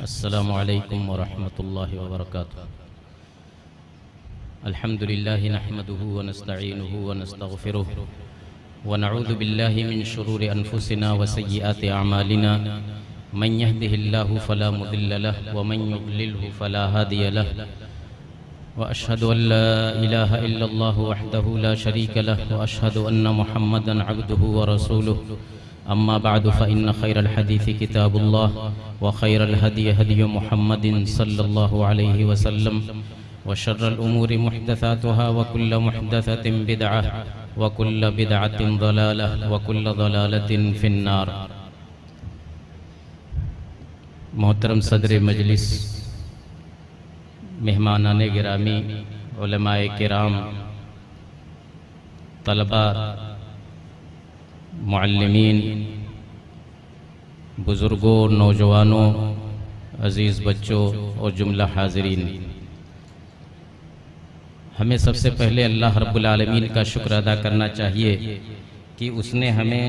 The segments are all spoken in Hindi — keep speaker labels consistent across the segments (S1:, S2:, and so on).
S1: अस्सलामु अलैकुम वरहमतुल्लाहि वबरकातुहू। अल्हम्दुलिल्लाहि नहमदुहु व नस्तईनुहु व नस्तगफिरुहु व नऊज़ु बिल्लाहि मिन शुरूरि अनफुसिना व सय्यिआति अअमालिना। मन यहदिहिल्लाहु फला मुदिल्ल लहु व मन युद्लिलहु फला हादिय लहु व अशहदु अन ला इलाहा इल्लल्लाहु वहदहु ला शरीक लहु व अशहदु अन्न मुहम्मदन अब्दुहु व रसूलुहु। अम्मा बादु फ़इन्न खैरल हदीसी किताबुल्लाह व खैरल हदी हदी मुहम्मदिन सल्लल्लाहु अलैहि वसल्लम व शर्रल उमूरि मुहदसातुहा व कुल्ल मुहदसतिन बिदअह व कुल्ल बिदअतिन ज़लालह व कुल्ल ज़लालतिन फिन्नार। मोहतरम सदर मजलिस, मेहमानाने गिरामी, उलमाए किराम, तलबा, मुअल्लिमीन, बुज़ुर्गों, नौजवानों, अज़ीज़ बच्चों और जुमला हाज़रीन, हमें सबसे पहले अल्लाह रब्बुल आलमीन का शुक्र अदा करना चाहिए कि उसने हमें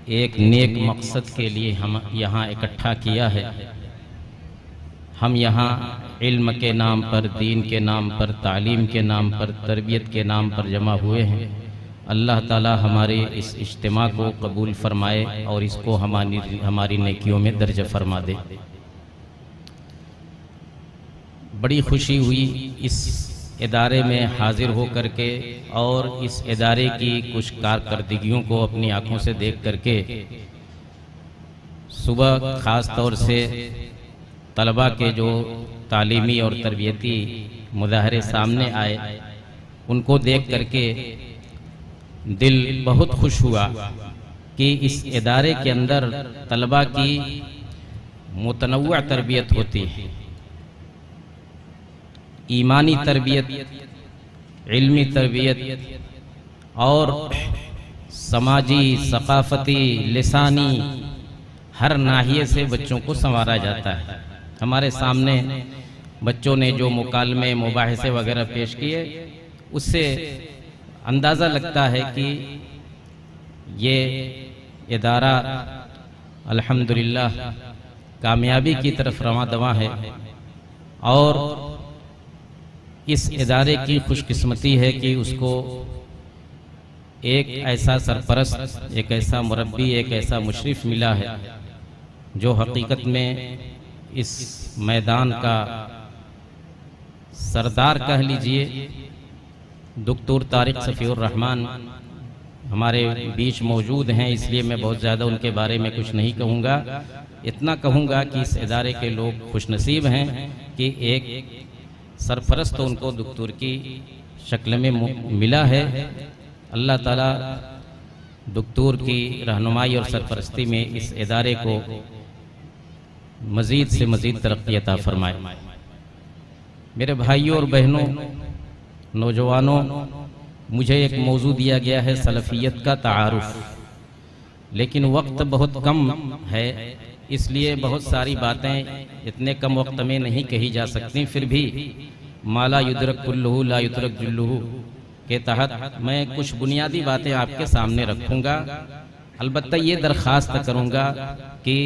S1: एक नेक मकसद के लिए हम यहाँ इकट्ठा किया है। हम यहाँ इल्म के नाम पर, दीन के नाम पर, तालीम के नाम पर, तरबियत के नाम पर जमा हुए हैं। अल्लाह ताला हमारे इस इज्तिमा को कबूल फरमाए और इसको हमारी नेकियों में दर्ज फरमा दे। बड़ी खुशी हुई इस इदारे में हाजिर हो करके और इस इदारे की कुछ कारकर्दगियों को अपनी आँखों से देख करके। सुबह ख़ास तौर से तलबा के जो तालीमी और तरबियती मुज़ाहरे सामने आए, उनको देख करके दिल बहुत खुश हुआ कि इस इदारे के अंदर तलबा की मुतनव्वअ तरबियत होती है। ईमानी तरबियत, इल्मी तरबियत और समाजी, सकाफ़ती, लिसानी हर नाहिए से बच्चों को संवारा जाता है। हमारे सामने बच्चों ने जो मुकालमे, मुबाहिसे वगैरह पेश किए, उससे अंदाज़ा लगता है कि ये इदारा अल्हम्दुलिल्लाह कामयाबी की तरफ रवां दवां है। और इस इदारे की खुशकिस्मती है कि उसको एक ऐसा सरपरस्त, एक ऐसा मुरब्बी, एक ऐसा मुशरिफ मिला है जो हकीकत में इस मैदान का सरदार कह लीजिए। डॉक्टर तारिक सफ़ीउर रहमान हमारे बीच मौजूद हैं, इसलिए मैं बहुत ज़्यादा उनके बारे में कुछ नहीं कहूँगा। इतना कहूँगा कि इस इदारे के लोग खुशनसीब हैं कि एक सरपरस्त उनको डॉक्टर की शक्ल में मिला है। अल्लाह ताला डॉक्टर की रहनुमाई और सरपरस्ती में इस इदारे को मज़ीद से मज़ीद तरक्की अता फरमाए। मेरे भाइयों और बहनों, नौजवानों, मुझे एक मौजू दिया गया है सलफ़ियत का तारुफ़, लेकिन वक्त बहुत कम है, इसलिए बहुत सारी बातें इतने कम वक्त में नहीं कही जा सकती। फिर भी माला युद्रक कुल्लुहु ला युद्रक जुल्लुहु के तहत मैं कुछ बुनियादी बातें आपके सामने रखूँगा। अलबत्ता ये दरख्वास्त करूँगा कि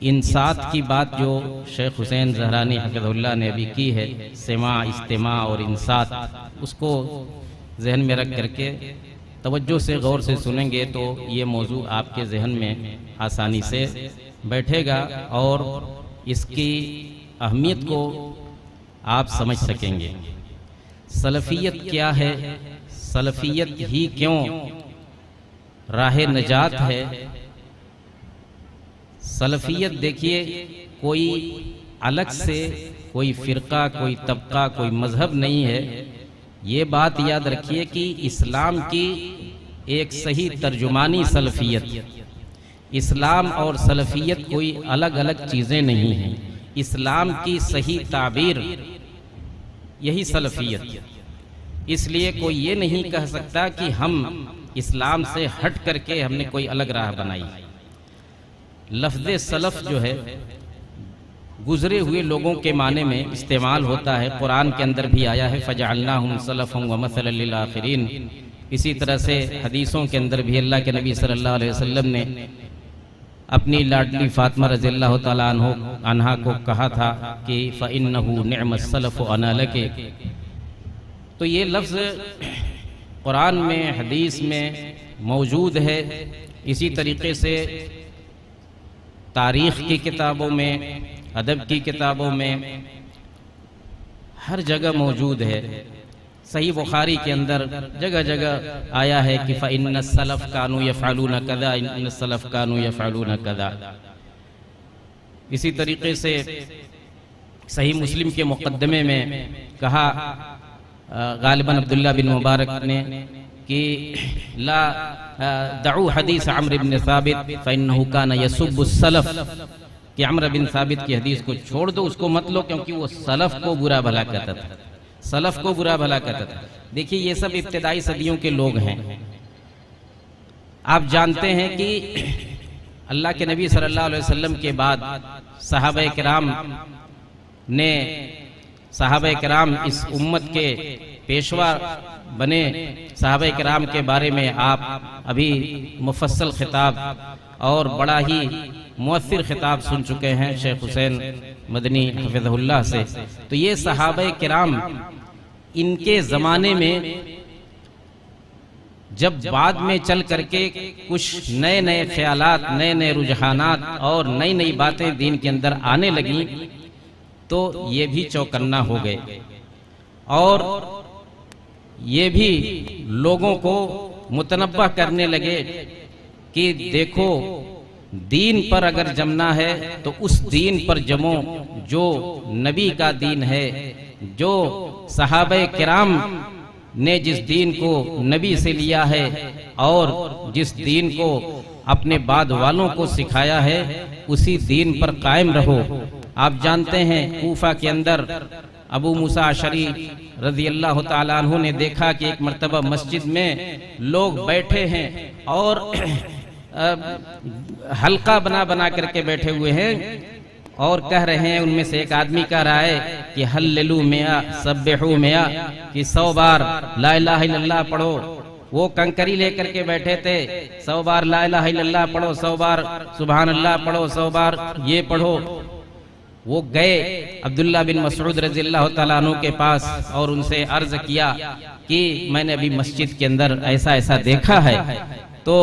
S1: इंसात की बात जो शेख हुसैन ज़हरानी हफ़िज़हुल्लाह ने अभी की है, सेमा, इस्तिमा और इंसात, उसको जहन में रख करके तवज्जो से गौर से सुनेंगे तो ये मौजू आपके जहन में आसानी से बैठेगा और इसकी अहमियत को आप समझ सकेंगे। सलफ़ियत क्या है, सलफ़ियत ही क्यों राह नजात है। सलफ़ियत देखिए, कोई अलग से कोई फ़िरका, कोई तबका, कोई मज़हब नहीं है। ये बात याद रखिए कि इस्लाम की एक सही तर्जुमानी सलफ़ियत। इस्लाम और सलफ़ियत कोई अलग अलग चीज़ें नहीं हैं। इस्लाम की सही ताबीर यही सलफ़ियत। इसलिए कोई ये नहीं कह सकता कि हम इस्लाम से हट करके हमने कोई अलग राह बनाई। लफ्ज़ सलफ़ जो है गुज़रे हुए लोगों के माने में इस्तेमाल होता है। कुरान के अंदर भी आया है फ़जअलनाहुम सलफ़न व मसलन लिल आखिरीन। इसी तरह से हदीसों के अंदर भी अल्लाह के नबी सल्लल्लाहु अलैहि वसल्लम ने अपनी लाडली फातिमा रज़ियल्लाहु ताला अन्हा को कहा था कि फ़इन्नहु निअमस सलफ़ु अना लके। तो ये लफ्ज़ कुरान में, हदीस में मौजूद है। इसी तरीके से तारीख़ की किताबों में, अदब की किताबों में हर जगह मौजूद है। सही बुखारी के अंदर जगह जगह आया है कि फ़इन्न सलफ़ कानू यफ़अलून कज़ा, इन्न सलफ़ कानू यफ़अलून कज़ा। इसी तरीके से सही मुस्लिम के मुक़द्दमे में कहा गालिबन अब्दुल्ला बिन मुबारक ने कि ला दऊ हदीस अम्र इब्न साबित फ़इन्नहु कान यसुब्बु सलफ़, कि अम्र बिन साबित की हदीस को छोड़ दो, उसको मत लो, क्योंकि वो सलफ़ को बुरा भला कहता था, सलफ़ को बुरा भला कहता था। देखिए ये सब इब्तिदाई सदियों के लोग हैं। आप जानते हैं कि अल्लाह के नबी सल्लल्लाहु अलैहि वसल्लम के बाद सहाबा किराम ने, सहाबा किराम इस उम्मत के पेशवा बने। सहाबा किराम के बारे में आप अभी मुफस्सल खिताब और बड़ा ही मुअस्सिर खिताब सुन चुके हैं शेख हुसैन मदनी हफिज़हुल्लाह से। तो ये सहाबा किराम, इनके ज़माने में जब बाद में चल करके कुछ नए नए ख्यालात, नए नए रुझानात और नई नई बातें दीन के अंदर आने लगी, तो ये भी चौकन्ना हो गए और ये भी लोगों को मुतनब्बह करने लगे कि देखो, दीन पर अगर जमना है तो उस दीन पर जमो जो नबी का दीन है, जो सहाबा किराम ने जिस दीन को नबी से लिया है और जिस दीन को अपने बाद वालों को सिखाया है, उसी दीन पर कायम रहो। आप जानते हैं कूफा के अंदर अबू मूसा अशरी रज़ियल्लाहु ताला अन्हु ने देखा कि एक मर्तबा मस्जिद में लोग बैठे हैं और हल्का बना बना करके बैठे हुए हैं और कह रहे हैं, उनमें से एक आदमी कह रहा है कि हल्ललू मिया सब्बिहू मिया, कि 100 बार ला इलाहा इल्लल्लाह पढ़ो। वो कंकरी लेकर के बैठे थे, 100 बार ला इलाहा इल्लल्लाह पढ़ो, 100 बार सुभान अल्लाह पढ़ो, 100 बार ये पढ़ो। वो गए अब्दुल्ला बिन मसऊद रज़ियल्लाहु ताला अन्हु के पास और उनसे अर्ज किया कि मैंने अभी मस्जिद के अंदर ऐसा ऐसा देखा है। तो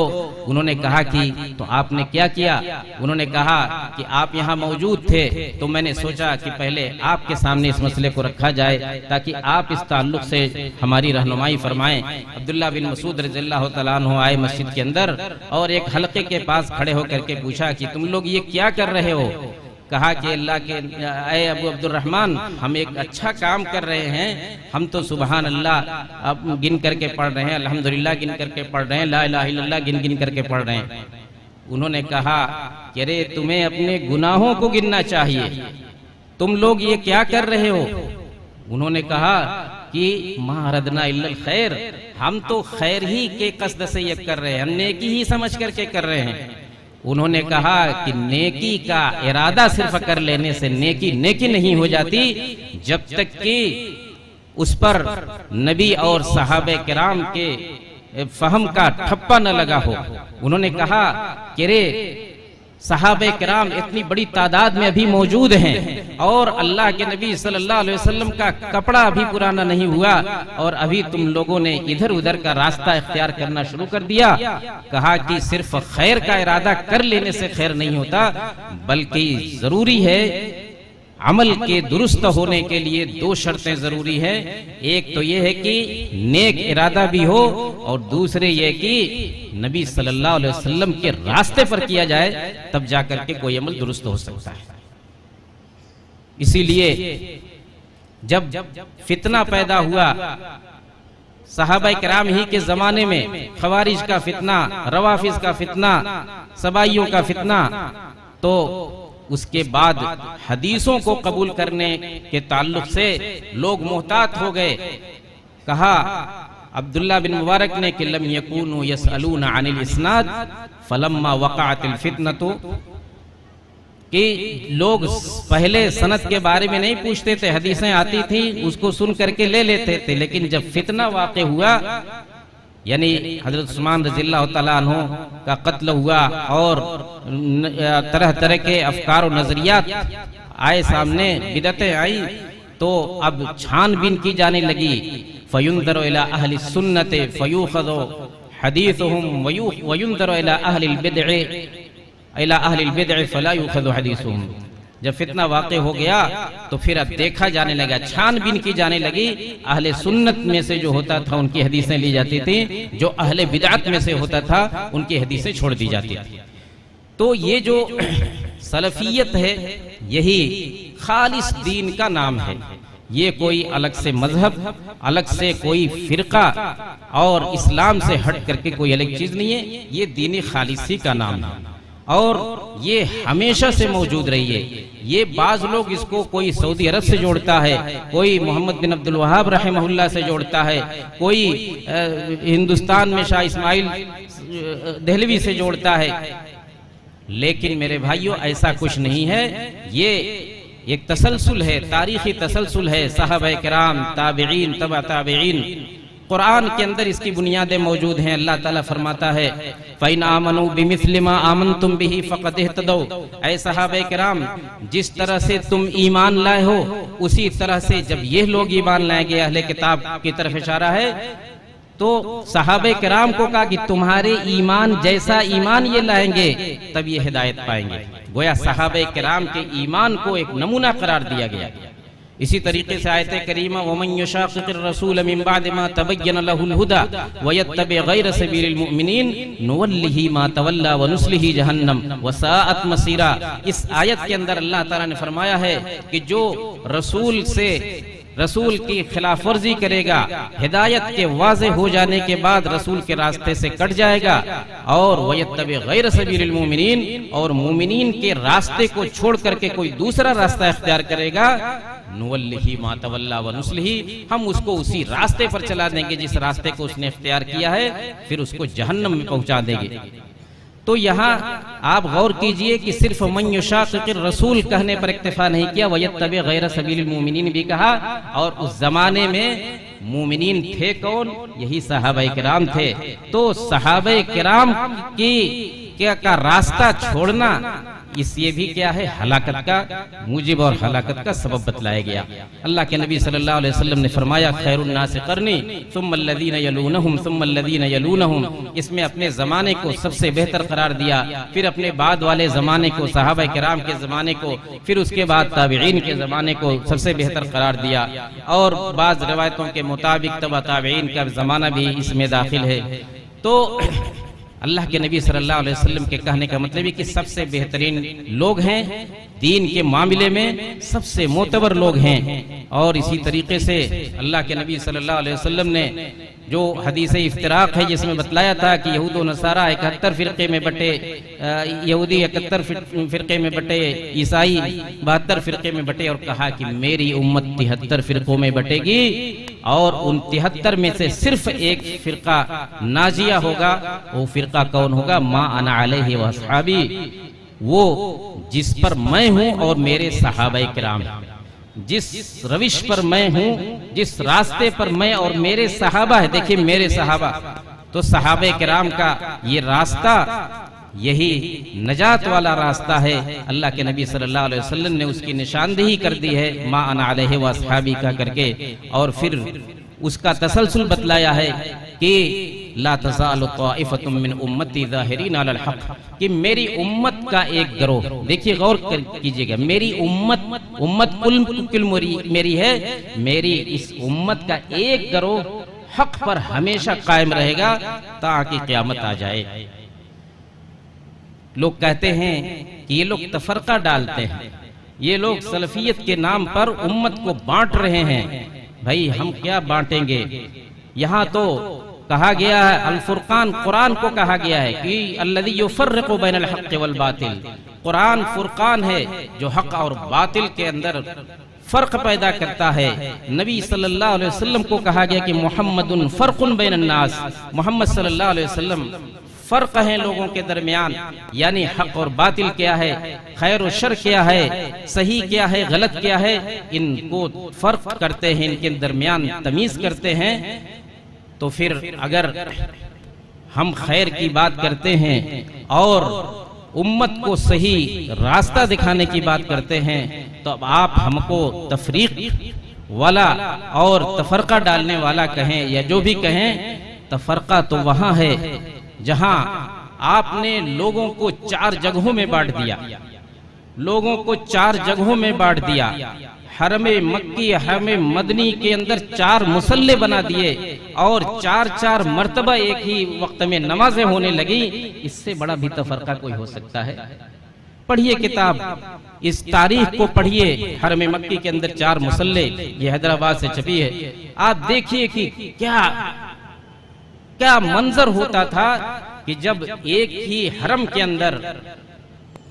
S1: उन्होंने कहा कि तो आपने क्या किया? उन्होंने कहा कि आप यहाँ मौजूद थे तो मैंने सोचा कि पहले आपके सामने इस मसले को रखा जाए ताकि आप इस ताल्लुक से हमारी रहनुमाई फरमाएं। अब्दुल्ला बिन मसूद रज़ियल्लाहु तआला अन्हु आए मस्जिद के अंदर और एक हलके के पास खड़े होकर के पूछा कि तुम लोग ये क्या कर रहे हो? कहा कि अल्लाह के अय अबू अब्दुर्रहमान, हम एक अच्छा काम कर रहे हैं, हम तो सुबहान अल्लाह अब गिन करके पढ़ रहे हैं, अल्हम्दुलिल्लाह गिन करके पढ़ रहे हैं, ला इलाहा इल्लल्लाह गिन गिन करके पढ़ रहे हैं। उन्होंने कहा कि अरे तुम्हें अपने गुनाहों को गिनना चाहिए, तुम लोग ये क्या कर रहे हो? उन्होंने कहा कि मा अरदना इल्लल खैर, हम तो खैर ही के कसद से ये कर रहे हैं, हम नेकी ही समझ करके कर रहे हैं। उन्होंने कहा कि नेकी का इरादा सिर्फ कर लेने से नेकी नेकी नहीं हो जाती जब तक कि उस पर नबी और सहाबे किराम के फहम का ठप्पा न लगा हो। उन्होंने कहा कि रे सहाबे किराम इतनी बड़ी तादाद में अभी मौजूद हैं और अल्लाह के नबी सल्लल्लाहु अलैहि वसल्लम का कपड़ा अभी पुराना नहीं हुआ और अभी तुम लोगों ने इधर उधर का रास्ता इख्तियार करना शुरू कर दिया। कहा कि सिर्फ खैर का इरादा कर लेने से खैर नहीं होता, बल्कि जरूरी है अमल के दुरुस्त होने के लिए 2 शर्तें जरूरी है। एक तो ये है कि नेक इरादा भी हो और दूसरे ये कि नबी सल्लल्लाहु अलैहि वसल्लम के रास्ते पर किया जाए, तब जाकर के कोई अमल दुरुस्त हो सकता है। इसीलिए जब फितना पैदा हुआ सहाबा किराम ही के जमाने में, खवारिज का फितना, रवाफिज का फितना, सबाइयों का फितना, तो उसके बाद हदीसों को कबूल करने के ताल्लुक से लोग मोहतात हो गए। कहा अब्दुल्ला बिन मुबारक ने कि लम यकूनु यसअलूना अनिल इस्नाद फलम्मा वक़अतिल फितनतु, कि लोग पहले सनद के बारे में नहीं पूछते थे, हदीसें आती थी उसको सुन करके ले लेते थे, लेकिन जब फितना वाक़े हुआ यानी हजरत उस्मान रज़ियल्लाहु तआला अन्हु का कत्ल हुआ और तरह तरह के अफकार और नजरियात आए सामने, बिदअतें आई, तो अब छानबीन की जाने लगी। फयुंदरु इला अहली सुन्नति फयूखज़ु हदीसुहुम वयुंदरु इला अहलिल बिदअ फला यूखज़ु हदीसुहुम। जब फितना वाक़े हो गया तो फिर अब देखा जाने लगा, छानबीन की जाने लगी। अहले सुन्नत में से जो होता था उनकी हदीसें ली जाती थी, जो अहले बिदअत में से होता था उनकी हदीसें छोड़ दी जाती थी। तो ये जो सलफियत है यही खालिस दीन का नाम है। ये कोई अलग से मजहब, अलग से कोई फिरका और इस्लाम से हट करके कोई अलग चीज नहीं है। ये दीनी खालिसी का नाम है और ये हमेशा से मौजूद रही है। ये बाज लोग इसको कोई सऊदी अरब से जोड़ता है, कोई मोहम्मद बिन अब्दुल वहाब रहमहुल्लाह से जोड़ता है, कोई हिंदुस्तान में शाह इस्माइल देहलवी से जोड़ता है। लेकिन मेरे भाइयों ऐसा कुछ नहीं है। ये एक तसलसल है, तारीखी तसलसल है। सहाबाए किराम, ताबीईन, तबा ताबीईन, कुरान के अंदर इसकी बुनियादें मौजूद हैं। अल्लाह ताला फरमाता है फ़इन आमनू बिमिस्लि मा आमनतुम बिही फ़क़द इह्तदौ। ऐ सहाबाए किराम, जिस तरह से तुम ईमान लाए हो उसी तरह से जब ये लोग ईमान लाएंगे, अहले किताब की तरफ इशारा है, तो सहाबे किराम को कहा कि तुम्हारे ईमान जैसा ईमान ये लाएंगे तब ये हिदायत पाएंगे। गोया सहाबे किराम के ईमान को एक नमूना करार दिया गया। इसी तरीके से आयत करीमा वमन युशाक़िक़िर रसूल मिन बअदि मा तबय्यन लहुल हुदा व यत्तबि गैर सबीलिल मुमिनीन नुवल्लिही मा तवल्ला व नुस्लिही जहन्नम व साअत मसीरा। इस आयत के अंदर अल्लाह ताला ने फरमाया है कि जो रसूल की खिलाफ वर्जी करेगा, हिदायत के वाज़े हो जाने के बाद रसूल के रास्ते से कट जाएगा, और वयत्तबि गैर सबीलिल मुमिनीन, और मुमिनीन के रास्ते को छोड़ करके कोई दूसरा रास्ता इख्तियार करेगा, नुवल्लिही मा तवल्ला व नुस्लिही, हम उसको उसी रास्ते पर चला देंगे जिस रास्ते को उसने इख्तियार किया है, फिर उसको जहन्नम में पहुंचा देंगे। तो यहाँ आप गौर कीजिए कि सिर्फ मन युशाक़िक़िर रसूल कहने पर इक्तिफा नहीं किया, वयत्तबि गैर सबीलिल मुमिनीन भी कहा। और उस जमाने में मुमिनीन थे कौन? यही सहाबाए किराम थे। तो सहाबाए किराम का रास्ता छोड़ना, ये भी क्या है? हलाकत का मूजिब और हलाकत का सबब बतलाया गया। अल्लाह के नबी सल्लल्लाहु अलैहि वसल्लम ने फरमाया खैरुन नास क़र्नी सुम्मल्लज़ीना यलूनहुम सुम्मल्लज़ीना यलूनहुम। इसमें अपने ज़माने को सबसे बेहतर करार दिया, फिर अपने बाद वाले ज़माने को, सहाबा किराम के ज़माने को, फिर उसके बाद ताबीईन के ज़माने को सबसे बेहतर करार दिया। और बाज़ रिवायतों के मुताबिक तबा ताबीईन का ज़माना भी इसमें दाखिल है। तो अल्लाह के नबी सल्लल्लाहु अलैहि वसल्लम के कहने का मतलब है कि सबसे बेहतरीन लोग हैं, दीन के मामले में सबसे मोतबर लोग हैं। और इसी तरीके से अल्लाह के नबी सल्लल्लाहु अलैहि वसल्लम ने जो हदीस इफ्तिराक है जिसमें बतलाया था कि यहूद व नसारा 71 फ़िरक़े में बटे, यहूदी 71 फ़िरक़े में बटे, ईसाई 72 फ़िरक़े में बटे, और कहा कि मेरी उम्मत 73 फ़िरक़ों में बटेगी और उन 73 में से सिर्फ एक फ़िरक़ा नाजिया होगा। वो फ़िरक़ा कौन होगा? मा अना अलैहि व अस्हाबी, वो जिस पर मैं हूँ और मेरे सहाबाए किराम, जिस रविश पर मैं हूँ, जिस रास्ते पर मैं और मेरे सहाबा है। देखिए मेरे सहाबा, तो सहाबे किराम का ये रास्ता, यही नजात वाला रास्ता है। अल्लाह के नबी सल्लल्लाहु अलैहि वसल्लम ने उसकी निशानदेही कर दी है, मा अना अलैहि व अस्हाबी का करके। और फिर उसका तसलसल बतलाया है कि ला तज़ालु ताइफ़तुम मिन उम्मती ज़ाहिरीन अलल हक़, कि मेरी उम्मत का एक गिरोह, देखिए गौर कीजिएगा, मेरी उम्मत कुल मेरी है, मेरी इस उम्मत का एक गिरोह हक पर हमेशा कायम रहेगा ताकि क़यामत आ जाए। लोग कहते हैं कि ये लोग तफरका डालते हैं, ये लोग सलफियत के नाम पर उम्मत को बांट रहे हैं। भाई हम क्या बांटेंगे? यहाँ तो कहा गया है, अल फुरकान, कुरान को कहा गया है कि अल्लज़ी युफ़र्रिक़ु बैनल हक़्क़ि वल बातिल, कुरान फुरकान है जो हक और बातिल के अंदर फर्क पैदा करता है। नबी सल्लल्लाहु अलैहि वसल्लम को कहा गया कि मुहम्मदुन फ़र्क़ुन बैनन नास, मोहम्मद सल्लल्लाहु अलैहि वसल्लम फर्क है लोगों के दरमियान, यानी हक और बातिल क्या है, खैर और शर क्या है, सही क्या है, गलत क्या है, इनको फर्क करते हैं, इनके दरमियान तमीज करते हैं। तो फिर अगर हम खैर की बात करते हैं और उम्मत को सही रास्ता दिखाने की बात करते हैं, तो अब आप हमको तफरीक वाला और तफरका डालने वाला कहें या जो भी कहें, तफरका तो वहां है जहां आपने लोगों को 4 जगहों में बांट दिया, लोगों को 4 जगहों में बांट दिया। हरम मक्की हरम मदनी के अंदर 4 मुसल्ले बना दिए और 4-4 मर्तबा एक ही वक्त में नमाजें होने लगी। इससे बड़ा भी तफरका कोई हो सकता है? पढ़िए किताब, इस तारीख को पढ़िए। हरम मक्की के अंदर 4 मुसल्ले, ये हैदराबाद से छपी है। आप देखिए कि क्या क्या मंजर होता था कि जब एक ही हरम के अंदर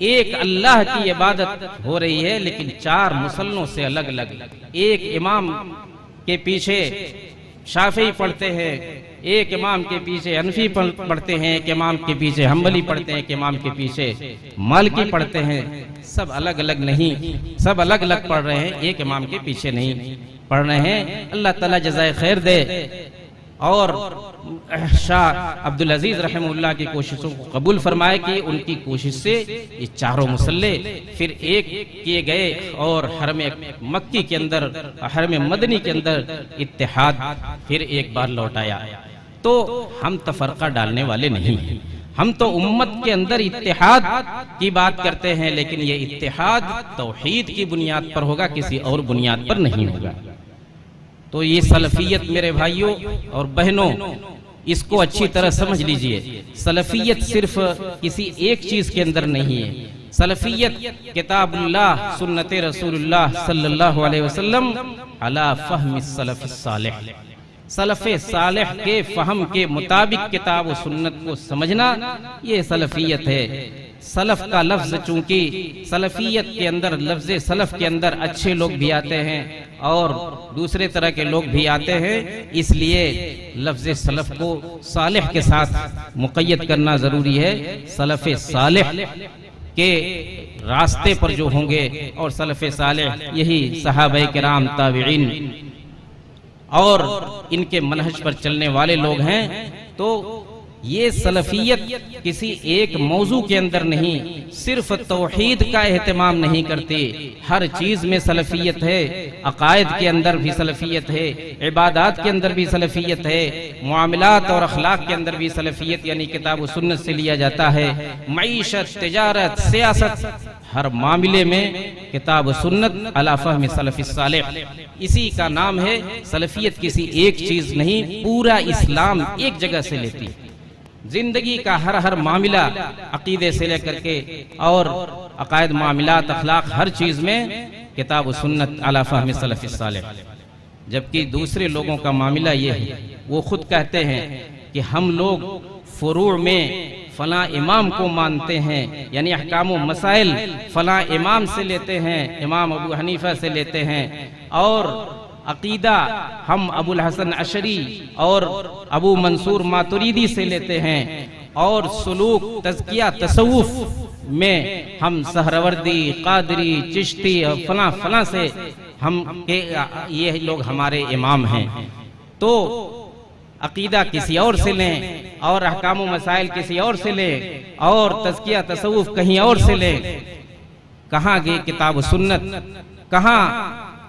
S1: एक अल्लाह की इबादत हो रही है, लेकिन 4 मुसल्लों से अलग अलग, एक इमाम के पीछे शाफी पढ़ते हैं, एक इमाम के पीछे हनफी पढ़ते हैं, एक इमाम के पीछे हम्बली पढ़ते हैं, एक इमाम के पीछे मालिकी पढ़ते हैं। सब अलग अलग नहीं, सब अलग अलग पढ़ रहे हैं, एक इमाम के पीछे नहीं पढ़ रहे हैं। अल्लाह ताला जज़ाए खैर दे और शाह अब्दुल अजीज रहमतुल्लाह की कोशिशों को कबूल फरमाए कि उनकी कोशिश से ये 4 मुसल्ले फिर एक किए गए और हरम मक्की के अंदर, हरम मदनी के अंदर इत्तेहाद फिर एक बार लौटाया। तो हम तफरका डालने वाले नहीं हैं, हम तो उम्मत के अंदर इत्तेहाद की बात करते हैं, लेकिन ये इत्तेहाद तौहीद की बुनियाद पर होगा, किसी और बुनियाद पर नहीं होगा। तो ये सलफियत मेरे भाइयों और बहनों, इसको अच्छी तरह समझ लीजिए। सलफियत सिर्फ किसी एक चीज के अंदर नहीं है। सलफियत किताबुल्लाह सुन्नत रसूलुल्लाह सल्लल्लाहु अलैहि वसल्लम अला फहम सलफ सालेह, सलफ सालेह के फहम के मुताबिक किताब और सुन्नत को समझना, ये सलफियत है। सलफ का लफ्ज, चूंकि सलफियत के अंदर, लफ्ज सलफ के अंदर अच्छे लोग भी आते हैं और दूसरे तरह के लोग भी आते हैं, इसलिए लफ्ज सलफ को सालेह के साथ मुक़य्यद करना जरूरी है। सलफ सालेह के रास्ते पर जो होंगे, और सलफ सालेह यही सहाबाए किराम, ताबिईन और इनके मनहज पर चलने वाले लोग हैं। तो ये सलफियत किसी एक मौजू के अंदर नहीं, सिर्फ तौहीद का एहतमाम नहीं करती, हर चीज में सलफियत है। अकायद के अंदर भी सलफियत है, इबादात के अंदर भी सलफियत है, मुआमलात और अखलाक के अंदर भी सलफियत यानी किताब व सुन्नत से लिया जाता है। मईशत, तिजारत, सियासत, हर मामले में किताब व सुन्नत अला फहम सलफ सालेह, इसी का नाम है सलफियत। किसी एक चीज नहीं, पूरा इस्लाम एक जगह से लेती है। जिंदगी का हर हर मामला, अकीदे से लेकर के और अकायद, मामलात, अखलाक, हर चीज में किताब व सुन्नत अला फहम सलफ सालेह। जबकि दूसरे लोगों का मामला ये है, वो खुद कहते हैं कि हम लोग फुरूअ में फला इमाम को मानते हैं, यानी अहकाम व मसाइल फला इमाम से लेते हैं, इमाम अबू हनीफा से लेते हैं, और अकीदा हम अबुल हसन अशरी और अबू मंसूर मातुरीदी से लेते हैं, और सुलूक, तज़किया, तसव्वुफ में हम सहरवर्दी, कादरी, चिश्ती और फला फला से हम के ये लोग हमारे इमाम हैं। तो अकीदा किसी और से लें और अहकाम व मसाइल किसी और से लें और तज़किया तसव्वुफ कहीं और से लें। कहाँ गए किताब व सुन्नत? कहाँ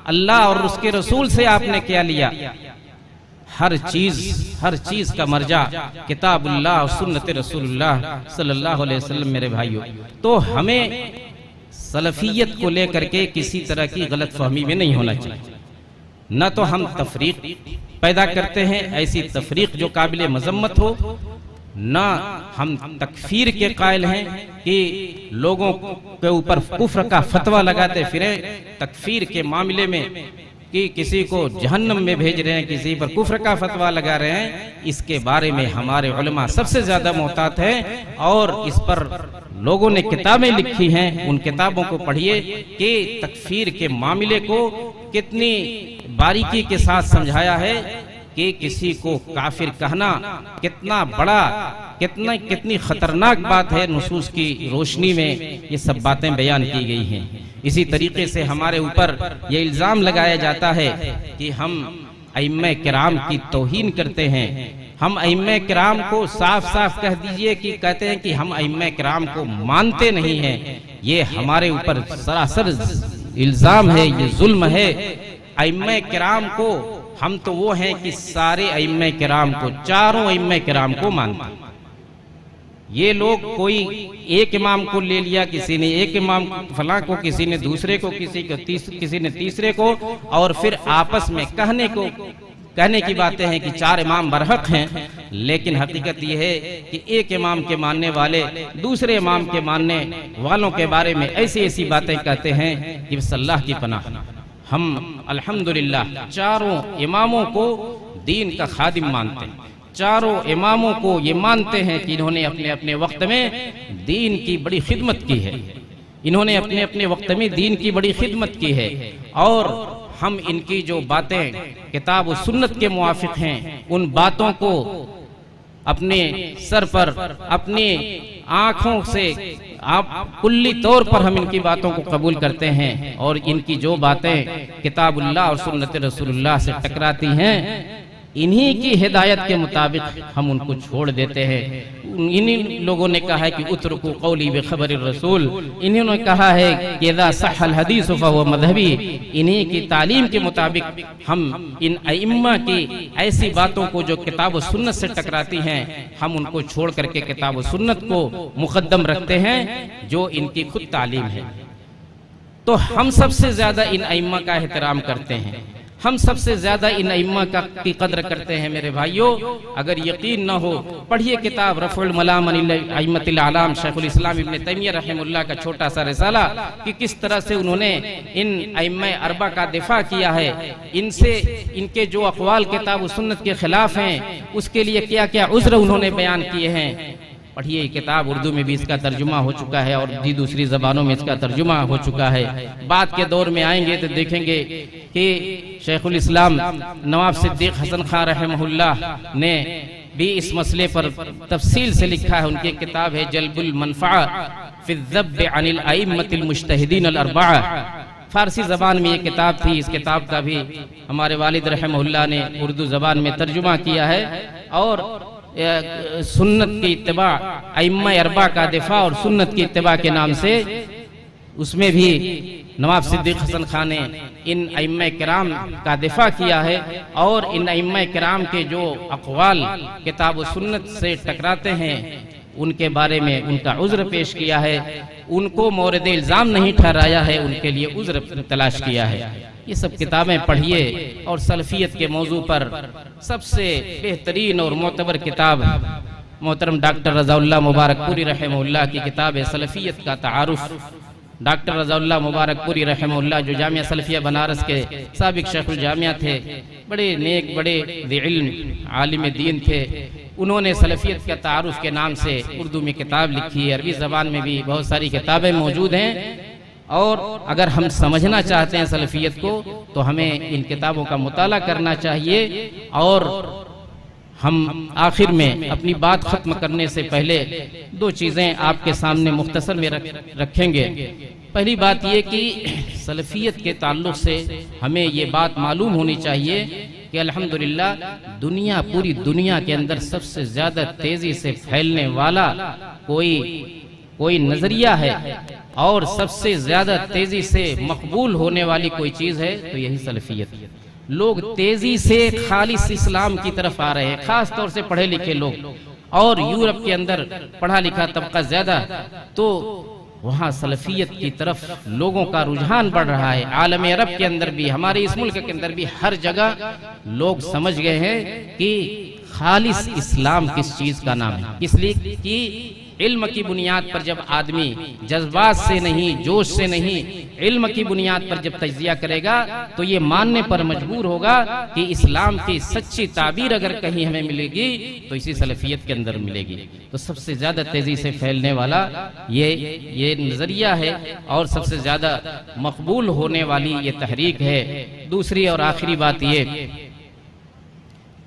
S1: अल्लाह और उसके रसूल से आपने क्या लिया? हर चीज का मर्जा किताबुल्लाह और सुन्नत रसूलुल्लाह सल्लल्लाहु अलैहि वसल्लम। मेरे भाइयों, तो हमें सलफियत को लेकर के किसी तरह की गलत फहमी में नहीं होना चाहिए। न तो हम तफरीक पैदा करते हैं, ऐसी तफरीक जो काबिल मजम्मत हो, न हम तकफीर के कायल हैं कि लोगों के ऊपर कुफ्र का फतवा लगाते फिरे। तकफीर के मामले में कि किसी को जहन्नम में भेज रहे हैं, किसी पर कुफ्र का फतवा लगा रहे हैं, इसके बारे में हमारे उलमा सबसे ज्यादा मोहतात हैं और इस पर लोगों ने किताबें लिखी हैं। उन किताबों को पढ़िए कि तकफीर के मामले को कितनी बारीकी के साथ समझाया है कि किसी को काफिर कहना कितना बड़ा, कितनी खतरनाक बात है। नुसूस की रोशनी में ये सब बातें बयान की गई हैं। इसी तरीके से हमारे ऊपर ये इल्जाम लगाया जाता है कि हम अइम्मे किराम की तौहीन करते हैं। हम अइम्मे किराम को साफ साफ कह दीजिए कि कहते हैं कि हम अइम्मे किराम को मानते नहीं हैं। ये हमारे ऊपर सरासर इल्जाम है, ये जुल्म है। अइम्मे किराम को हम तो वो हैं कि सारे अइम्मे किराम को, चारों अइम्मे किराम को मानते हैं। ये लोग कोई एक इमाम को ले लिया, किसी ने एक इमाम फलां को, किसी ने दूसरे को, किसी ने तीसरे को, और फिर आपस में कहने की बातें हैं कि चार इमाम बरहक हैं। लेकिन हकीकत यह है कि एक इमाम के मानने वाले दूसरे इमाम के मानने वालों के बारे में ऐसी ऐसी बातें कहते हैं कि बस अल्लाह की पनाह। हम अल्हम्दुलिल्लाह चारों इमामों को दीन का खादिम मानते हैं। चारों इमामों को ये मानते हैं कि इन्होंने अपने अपने वक्त में दीन की बड़ी खिदमत की है, इन्होंने अपने अपने वक्त में दीन की बड़ी खिदमत की है। और हम इनकी जो बातें किताब और सुन्नत के मुआफिक हैं, उन बातों को अपने सर पर, अपनी आँखों से आप कुल्ली तौर पर हम इनकी बातों को कबूल करते हैं। और इनकी जो बातें किताबुल्लाह और सुन्नत रसूलुल्लाह से टकराती हैं, इन्हीं की हिदायत के मुताबिक हम उनको छोड़ देते हैं। इन्हीं लोगों ने कहा है कि उतरकू कौली बेखबर रसूल, इन्होंने कहा है कि इज़ा सह्हल हदीस फहुव मज़हबी, इन्हीं की तालीम के मुताबिक हम इन अइम्मा की ऐसी बातों को जो किताब व सुन्नत से टकराती हैं, हम उनको छोड़ करके किताब व सुन्नत को मुकद्दम रखते हैं जो इनकी खुद तालीम है। तो हम सबसे ज्यादा इन अइम्मा का एहतराम करते हैं, हम सबसे ज्यादा इन अइम्मा की कद्र करते हैं। मेरे भाइयों, अगर यकीन न हो, पढ़िए किताब रफ़उल मलाम अन अइम्मतिल आलाम शेखुल इस्लाम इब्न तैमिया रहमहुल्लाह का छोटा सा रिसाला, कि किस तरह से उन्होंने इन अइम्मा अरबा का दिफा किया है, इनसे इनके जो अक़वाल किताब व सुन्नत के खिलाफ हैं उसके लिए क्या क्या उज़्र उन्होंने बयान किए हैं। पढ़िए किताब, उर्दू में भी इसका तर्जुमा हो चुका है और भी दूसरी ज़बानों में इसका तर्जुमा हो चुका है। बाद के दौर में आएंगे तो देखेंगे कि शेखुल इस्लाम नवाब सिद्दीक़ हसन खां रहमहुल्लाह ने भी इस मसले पर तफसील से लिखा है। उनकी किताब है जल्बुल मनफ़अ फ़ी ज़ब्ब अनिल अइम्मतिल मुज्तहिदीन अल अर्बआ। फारसी ज़बान में ये किताब थी। इस किताब का भी हमारे वालिद रहमहुल्लाह ने उर्दू ज़बान में तर्जुमा किया है। और सुन्नत की इत्तिबा, अइम्मा अरबा का दिफा और सुन्नत की इत्तिबा के नाम से उसमें भी नवाब सिद्दीक़ हसन खान ने इन अइम्मा किराम का दिफा किया है। और इन अइम्मा किराम के जो अक़वाल किताब व सुन्नत से टकराते हैं उनके बारे में उनका उज़्र पेश किया है, उनको मोरद इल्ज़ाम नहीं ठहराया है, उनके लिए उज़्र तलाश किया है। ये सब किताबें पढ़िए। और सलफ़ियत के मौजू पर सबसे बेहतरीन और मोतबर किताब मोहतरम डॉक्टर रज़ाउल्लाह मुबारकपुरी रहमहुल्लाह की किताब है सलफ़ियत का तारुफ़। डॉक्टर रज़ाउल्लाह मुबारकपुरी रहमहुल्लाह जो जामिया सलफ़िया बनारस के साबिक़ शेखुल जामिया थे, बड़े नेक, बड़े इल्म आलिम दीन थे। उन्होंने सलफ़ियत का तारुफ़ के नाम से उर्दू में किताब लिखी है। अरबी ज़बान में भी बहुत सारी किताबें मौजूद हैं। और अगर हम समझना चाहते हैं सलफ़ियत को तो हमें इन किताबों का मुताला करना चाहिए। और हम आखिर में अपनी बात ख़त्म करने से पहले दो चीज़ें आपके सामने मुख्तसर में रखेंगे। पहली बात ये कि सलफ़ियत के ताल्लुक़ से हमें ये बात मालूम होनी चाहिए कि अल्हम्दुलिल्लाह पूरी दुनिया के अंदर सबसे ज़्यादा तेज़ी से फैलने वाला कोई नज़रिया है और सबसे ज्यादा तेजी से मकबूल होने वाली कोई चीज है तो यही सलफ़ियत। लोग तेजी से खालिस इस्लाम की तरफ आ रहे हैं, खास तौर से पढ़े लिखे लोग। और यूरोप के अंदर पढ़ा लिखा तबका ज्यादा, तो वहाँ सलफ़ियत की तरफ लोगों का रुझान बढ़ रहा है। आलम अरब के अंदर भी, हमारे इस मुल्क के अंदर भी हर जगह लोग समझ गए हैं कि खालिस इस्लाम किस चीज का नाम है। इसलिए कि इल्म की बुनियाद पर जब आदमी जज्बात से नहीं, जोश से नहीं, इल्म की बुनियाद पर जब तज्जिया करेगा तो ये मानने पर मजबूर होगा कि इस्लाम की सच्ची ताबीर अगर कहीं हमें मिलेगी तो इसी सलफ़ियत के अंदर मिलेगी। तो सबसे ज्यादा तेजी से फैलने वाला ये नजरिया है और सबसे ज्यादा मकबूल होने वाली ये तहरीक है। दूसरी और आखिरी बात ये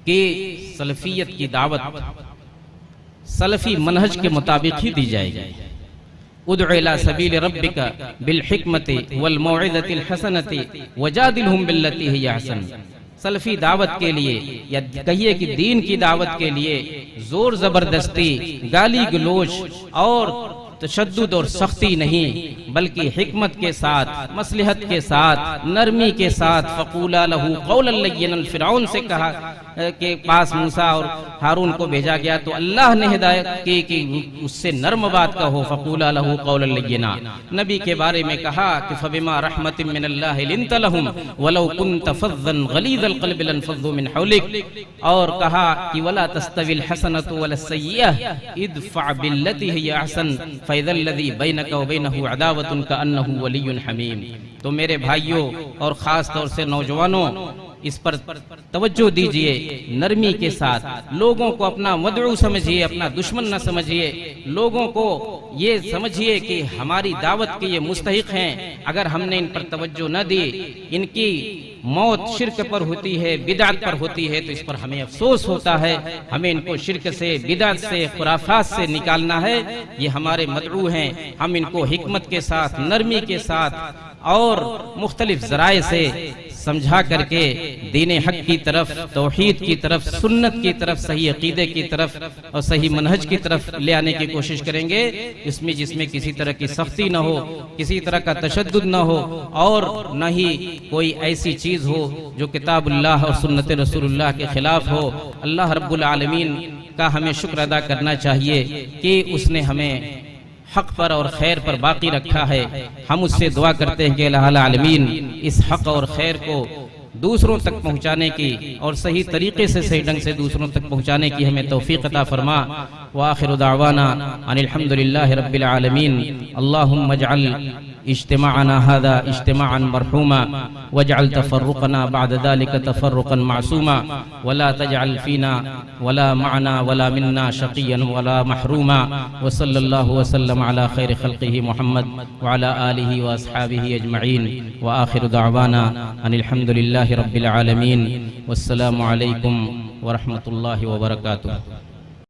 S1: कि सलफ़ियत की दावत सलफ़ी मनहज के मुताबिक ही दी जाएगी। उदउ इला सबील रब्बिका बिल हिकमति वल मौइज़तिल हसनति वजादिलहुम बिल्लती हिय अहसन। सलफी दावत के लिए या कहिए कि दीन की दावत के लिए जोर जबरदस्ती, गाली गलोच और तशद्दुद और सख्ती नहीं, बल्कि हिकमत के साथ, मसलहत के साथ, नरमी के साथ फ़क़ूला लहू क़ौलन लय्यनन, फिरौन से कहा के पास मूसा और हारून को भेजा गया तो अल्लाह ने हिदायत की कि उससे नर्म बात कहो, फ़क़ूला लहू क़ौलन लय्यना। नबी के बारे में कहा कि फ़बिमा रहमतिन मिनल्लाहि लिन्त लहुम वलौ कुन्त फ़ज़्ज़न गलीज़ल क़ल्बि लन्फ़ज़्ज़ू मिन हौलिक, और कहा कि वला तस्तविल हसनतु वलस्सय्यअह इदफ़अ बिल्लती हिय अहसन फ़इज़ल्लज़ी बैनका व बैनहु अदावतुन कअन्नहु वलियुन हमीम। तो मेरे भाइयों और ख़ास तौर से नौजवानों, इस पर तवज्जो दीजिए, नरमी के साथ लोगों को अपना मदऊ समझिए, अपना दुश्मन न समझिए। लोगों को ये समझिए कि हमारी दावत के ये मुस्तहिक हैं, अगर हमने इन पर तवज्जो न दी, इनकी मौत शिर्क पर होती है, बिदअत पर होती है, तो इस पर हमें अफसोस होता है। हमें इनको शिर्क से, बिदअत से, खुराफात से निकालना है। ये हमारे मदऊ हैं, हम इनको हिकमत के साथ, नरमी के साथ और मुख्तलिफ ज़राए से समझा करके दीन हक की तरफ, तौहीद की तरफ, सुन्नत की तरफ, सही अकीदे की तरफ और सही मनहज की तरफ ले आने की कोशिश करेंगे, इसमें जिसमें किसी तरह की सख्ती न हो, किसी तरह का तशद्दुद न हो और न ही कोई ऐसी चीज़ हो जो किताबुल्लाह और सुन्नत रसूलुल्लाह के खिलाफ हो। अल्लाह रब्बुल आलमीन का हमें शुक्र अदा करना चाहिए कि उसने हमें हक पर और खैर पर बाकी रखा है। हम उससे दुआ करते हैं कि अल्लाह आलमीन इस हक और खैर को दूसरों तक पहुँचाने की और सही तरीके से, सही ढंग से दूसरों तक पहुँचाने की हमें तौफीक अता फरमा। व आखिरु दावाना अनिल हम्दुलिल्लाहि रब्बिल आलमीन। अल्लाहुम्मा इजअल इज्तिमाअना हाज़ा इज्तिमाअन मरहूमा वजअल तफर्रुक़ना बअद ज़ालिका तफर्रुक़न मासूमा वला तजअल फ़ीना वला मअना वला मिन्ना शक़िय्यन वला महरूमा व सल्लल्लाहु वसल्लम अला खैरि ख़ल्क़िही मुहम्मद व अला आलिहि व अस्हाबिही अजमईन। व आखिरु दावाना अनिल हम्दुलिल्लाहि रब्बिल आलमीन। वस्सलामु अलैकुम व रहमतुल्लाहि व बरकातुहू।